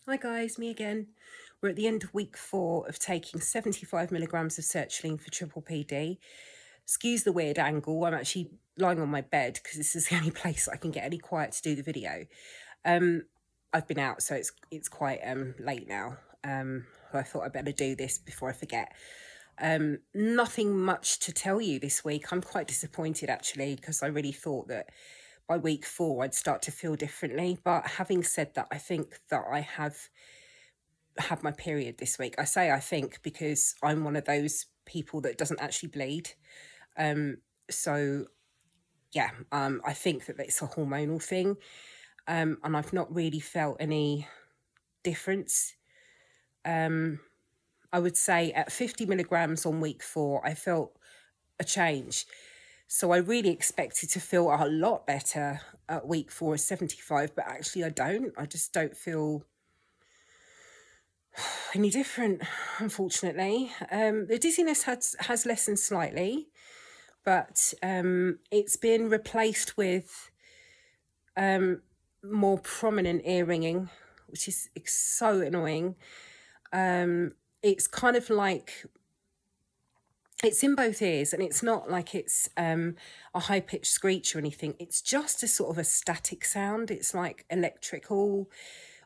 Hi guys, me again. We're at the end of week 4 of taking 75 milligrams of sertraline for PPPD. Excuse the weird angle. I'm actually lying on my bed because this is the only place I can get any quiet to do the video. I've been out, so it's quite late now. So I thought I'd better do this before I forget. Nothing much to tell you this week. I'm quite disappointed actually because I really thought that by week 4 I'd start to feel differently. But having said that, I think that I have had my period this week. I say I think because I'm one of those people that doesn't actually bleed. So yeah, I think that it's a hormonal thing, and I've not really felt any difference. I would say at 50 milligrams on week 4, I felt a change. So I really expected to feel a lot better at week 4 at 75, but actually I don't. I just don't feel any different, unfortunately. The dizziness has lessened slightly, but it's been replaced with more prominent ear ringing, which is so annoying. It's kind of like it's in both ears, and it's not like it's a high-pitched screech or anything. It's just a sort of a static sound. It's like electrical,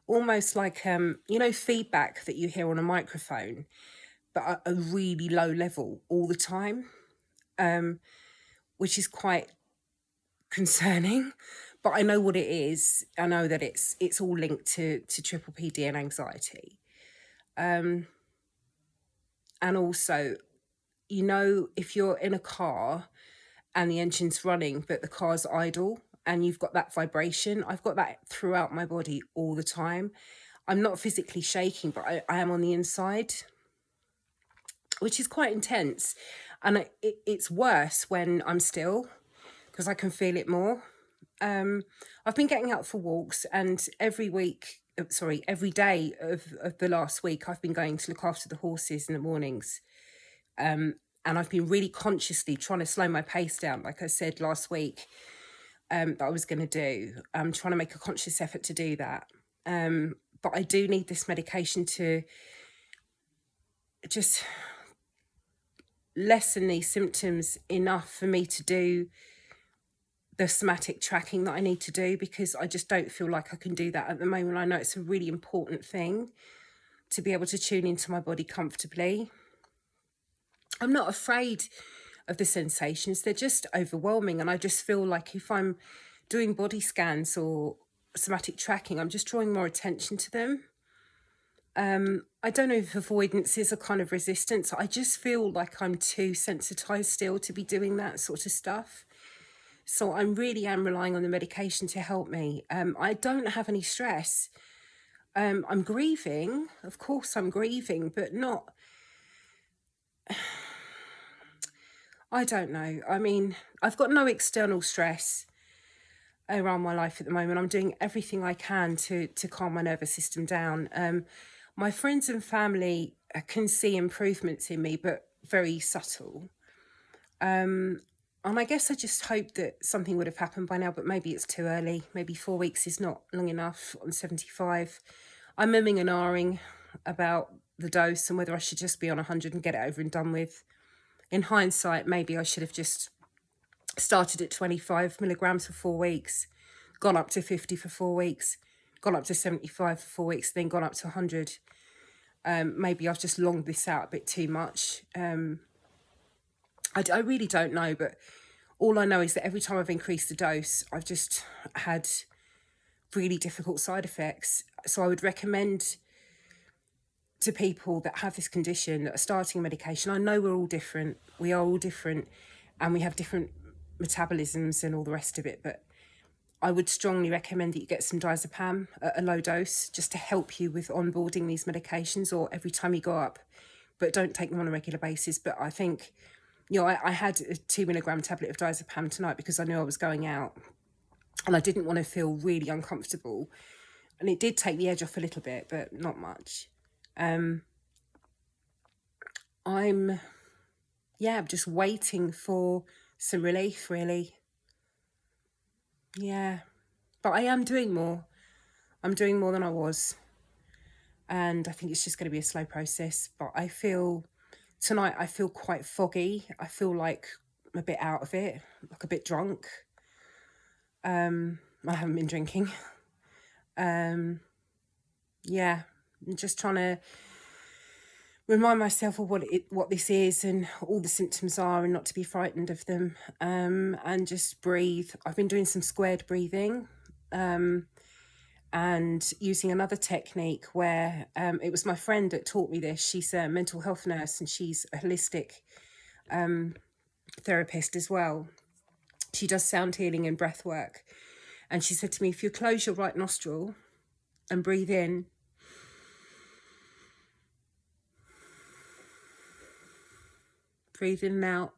almost like feedback that you hear on a microphone, but at a really low level all the time, which is quite concerning. But I know what it is. I know that it's all linked to PPPD and anxiety. And also, if you're in a car and the engine's running but the car's idle and you've got that vibration, I've got that throughout my body all the time. I'm not physically shaking, but I am on the inside, which is quite intense. And it's worse when I'm still, because I can feel it more. I've been getting out for walks, and every day of the last week, I've been going to look after the horses in the mornings. And I've been really consciously trying to slow my pace down, like I said last week, that I was going to do. I'm trying to make a conscious effort to do that. But I do need this medication to just lessen these symptoms enough for me to do the somatic tracking that I need to do, because I just don't feel like I can do that at the moment. I know it's a really important thing to be able to tune into my body comfortably. I'm not afraid of the sensations. They're just overwhelming. And I just feel like if I'm doing body scans or somatic tracking, I'm just drawing more attention to them. I don't know if avoidance is a kind of resistance. I just feel like I'm too sensitized still to be doing that sort of stuff. So I really am relying on the medication to help me. I don't have any stress. I'm grieving. Of course I'm grieving, but not... I don't know. I mean, I've got no external stress around my life at the moment. I'm doing everything I can to calm my nervous system down. My friends and family can see improvements in me, but very subtle. And I guess I just hoped that something would have happened by now, but maybe it's too early. Maybe 4 weeks is not long enough on 75. I'm umming and ahhing about the dose and whether I should just be on 100 and get it over and done with. In hindsight, maybe I should have just started at 25 milligrams for 4 weeks, gone up to 50 for 4 weeks, gone up to 75 for 4 weeks, then gone up to 100. Maybe I've just longed this out a bit too much. I really don't know, but all I know is that every time I've increased the dose, I've just had really difficult side effects. So I would recommend to people that have this condition, that are starting medication, I know we're all different. We are all different, and we have different metabolisms and all the rest of it, but I would strongly recommend that you get some diazepam at a low dose just to help you with onboarding these medications, or every time you go up, but don't take them on a regular basis. But I think, I had a 2 milligram tablet of diazepam tonight because I knew I was going out and I didn't want to feel really uncomfortable. And it did take the edge off a little bit, but not much. I'm just waiting for some relief, really. Yeah. But I am doing more. I'm doing more than I was. and I think it's just going to be a slow process. But tonight I feel quite foggy. I feel like I'm a bit out of it, like a bit drunk. I haven't been drinking. Yeah, I'm just trying to remind myself of what this is and all the symptoms are, and not to be frightened of them, and just breathe. I've been doing some squared breathing, and using another technique where it was my friend that taught me this. She's a mental health nurse and she's a holistic therapist as well. She does sound healing and breath work. And she said to me, if you close your right nostril and breathe in, breathe in and out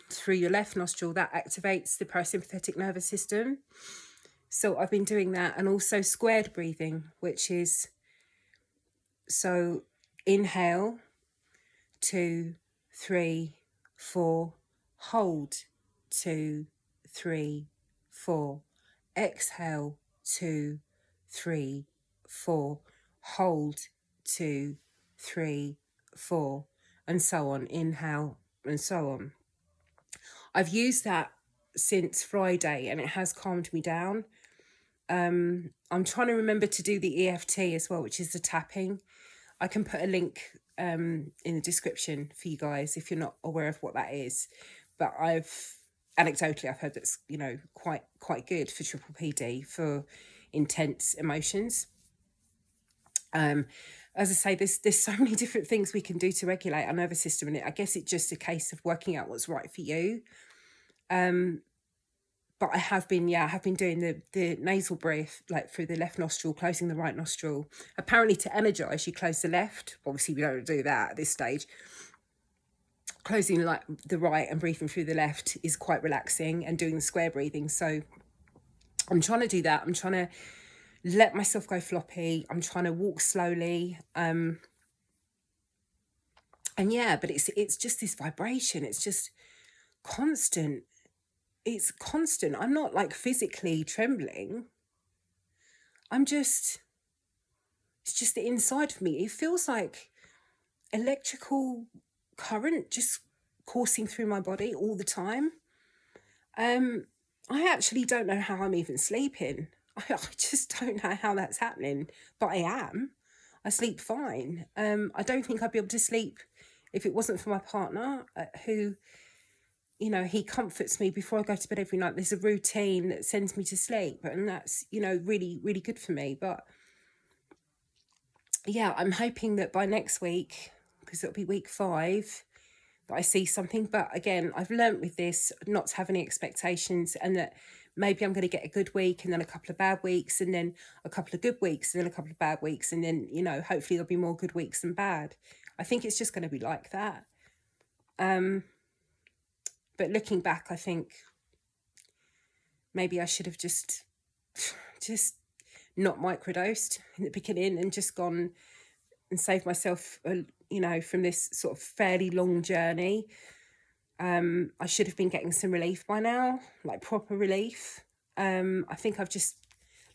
through your left nostril, that activates the parasympathetic nervous system. So I've been doing that, and also squared breathing, which is, so inhale, 2, 3, 4, hold, 2, 3, 4, exhale, 2, 3, 4, hold, 2, 3, 4, and so on. Inhale, and so on. I've used that since Friday and it has calmed me down. I'm trying to remember to do the EFT as well, which is the tapping. I can put a link in the description for you guys if you're not aware of what that is. But anecdotally I've heard that's, quite good for triple PD, for intense emotions. As I say, there's so many different things we can do to regulate our nervous system, and I guess it's just a case of working out what's right for you. But I have been doing the nasal breath, like through the left nostril, closing the right nostril. Apparently to energize, you close the left. Obviously we don't do that at this stage. Closing like the right and breathing through the left is quite relaxing, and doing the square breathing. So I'm trying to do that. I'm trying to let myself go floppy. I'm trying to walk slowly. And yeah, but it's just this vibration. It's just constant. It's constant. I'm not like physically trembling. It's just the inside of me. It feels like electrical current just coursing through my body all the time. I actually don't know how I'm even sleeping. I just don't know how that's happening, but I am. I sleep fine. I don't think I'd be able to sleep if it wasn't for my partner, who, he comforts me before I go to bed every night. There's a routine that sends me to sleep, and that's, really, really good for me. But yeah, I'm hoping that by next week, because it'll be week 5, that I see something. But again, I've learnt with this not to have any expectations, and that maybe I'm going to get a good week and then a couple of bad weeks and then a couple of good weeks and then a couple of bad weeks, and then, hopefully there'll be more good weeks than bad. I think it's just going to be like that. But looking back, I think maybe I should have just not microdosed in the beginning and just gone and saved myself, from this sort of fairly long journey. I should have been getting some relief by now, like proper relief. I think I've just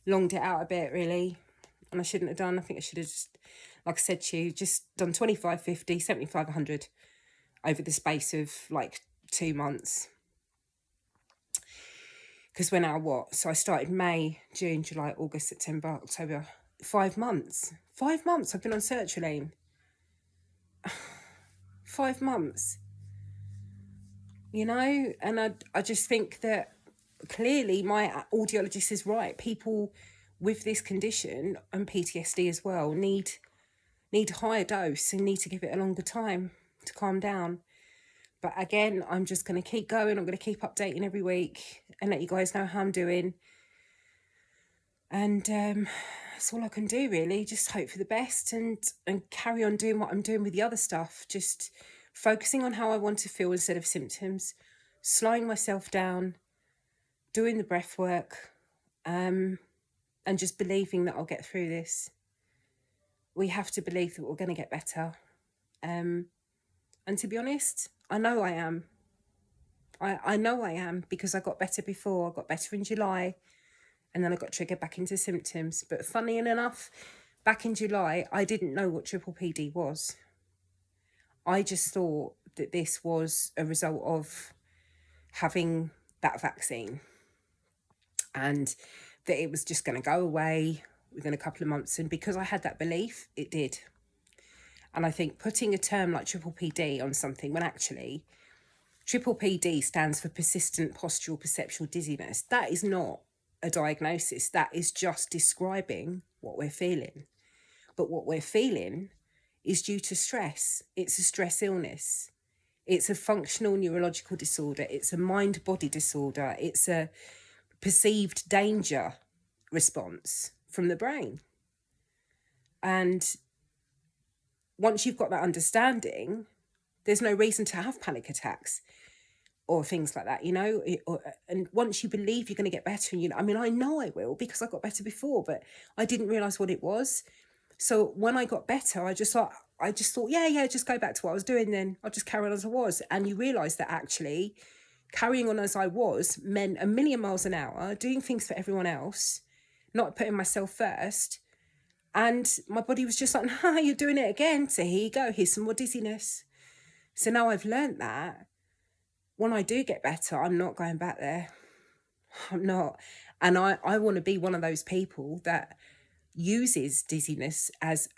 longed it out a bit, really, and I shouldn't have done. I think I should have just, like I said to you, just done 25, 50, 75, 100 over the space of like 2 months. Because we're now what? So I started May, June, July, August, September, October. 5 months. 5 months I've been on sertraline. 5 months. And I just think that clearly my audiologist is right. People with this condition and PTSD as well need a higher dose and need to give it a longer time to calm down. But again, I'm just going to keep going. I'm going to keep updating every week and let you guys know how I'm doing. And that's all I can do, really. Just hope for the best and carry on doing what I'm doing with the other stuff. Just focusing on how I want to feel instead of symptoms, slowing myself down, doing the breath work, and just believing that I'll get through this. We have to believe that we're going to get better. And to be honest, I know I am. I know I am, because I got better before. I got better in July, And then I got triggered back into symptoms. But funny enough, back in July, I didn't know what triple PD was. I just thought that this was a result of having that vaccine and that it was just going to go away within a couple of months. And because I had that belief, it did. And I think putting a term like triple PD on something when actually triple PD stands for persistent postural perceptual dizziness, that is not a diagnosis. That is just describing what we're feeling. But what we're feeling is due to stress. It's a stress illness. It's a functional neurological disorder. It's a mind-body disorder. It's a perceived danger response from the brain. And once you've got that understanding, there's no reason to have panic attacks or things like that, and once you believe you're going to get better, and I know I will because I got better before, but I didn't realize what it was. So when I got better, I just thought, yeah, just go back to what I was doing then. I'll just carry on as I was. And you realize that actually carrying on as I was meant a million miles an hour, doing things for everyone else, not putting myself first. And my body was just like, you're doing it again. So here you go. Here's some more dizziness. So now I've learned that when I do get better, I'm not going back there. I'm not. And I want to be one of those people that uses dizziness as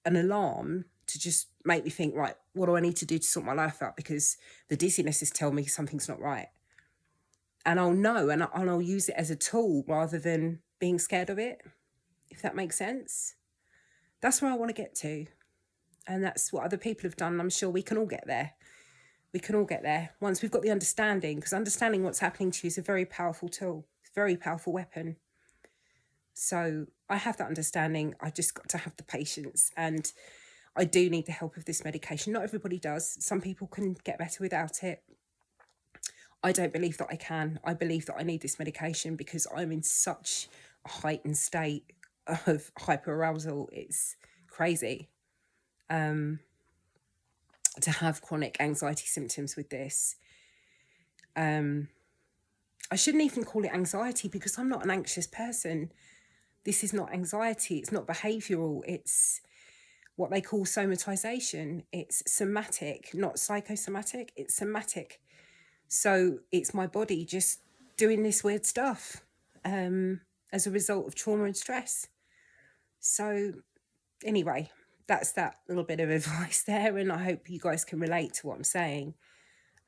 an alarm to just make me think, right, what do I need to do to sort my life out? Because the dizziness is telling me something's not right. And I'll know, and I'll use it as a tool rather than being scared of it, if that makes sense. That's where I want to get to. And that's what other people have done. I'm sure we can all get there. We can all get there once we've got the understanding, because understanding what's happening to you is a very powerful tool. It's a very powerful weapon. So I have that understanding. I just got to have the patience, and I do need the help of this medication. Not everybody does. Some people can get better without it. I don't believe that I can. I believe that I need this medication because I'm in such a heightened state of hyperarousal. It's crazy. To have chronic anxiety symptoms with this. I shouldn't even call it anxiety because I'm not an anxious person. This is not anxiety. It's not behavioural. It's what they call somatization. It's somatic, not psychosomatic. It's somatic. So it's my body just doing this weird stuff as a result of trauma and stress. So anyway, that's that little bit of advice there, and I hope you guys can relate to what I'm saying.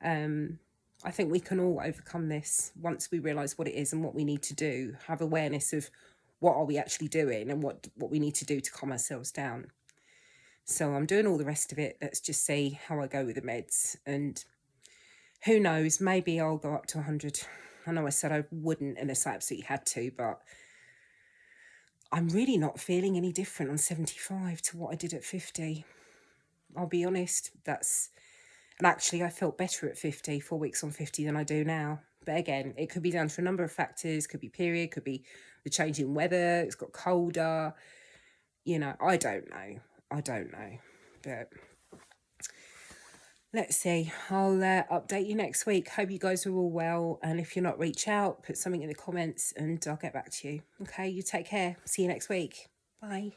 I think we can all overcome this once we realise what it is and what we need to do, have awareness of what are we actually doing and what we need to do to calm ourselves down. So I'm doing all the rest of it. Let's just see how I go with the meds, and who knows, maybe I'll go up to 100. I know I said I wouldn't unless I absolutely had to, but I'm really not feeling any different on 75 to what I did at 50. I'll be honest, and actually I felt better at 50, 4 weeks on 50 than I do now. But again, it could be down to a number of factors, could be period, could be the change in weather, it's got colder, I don't know. But let's see, I'll update you next week. Hope you guys are all well, and if you're not, reach out, put something in the comments and I'll get back to you. Okay, you take care. See you next week. Bye.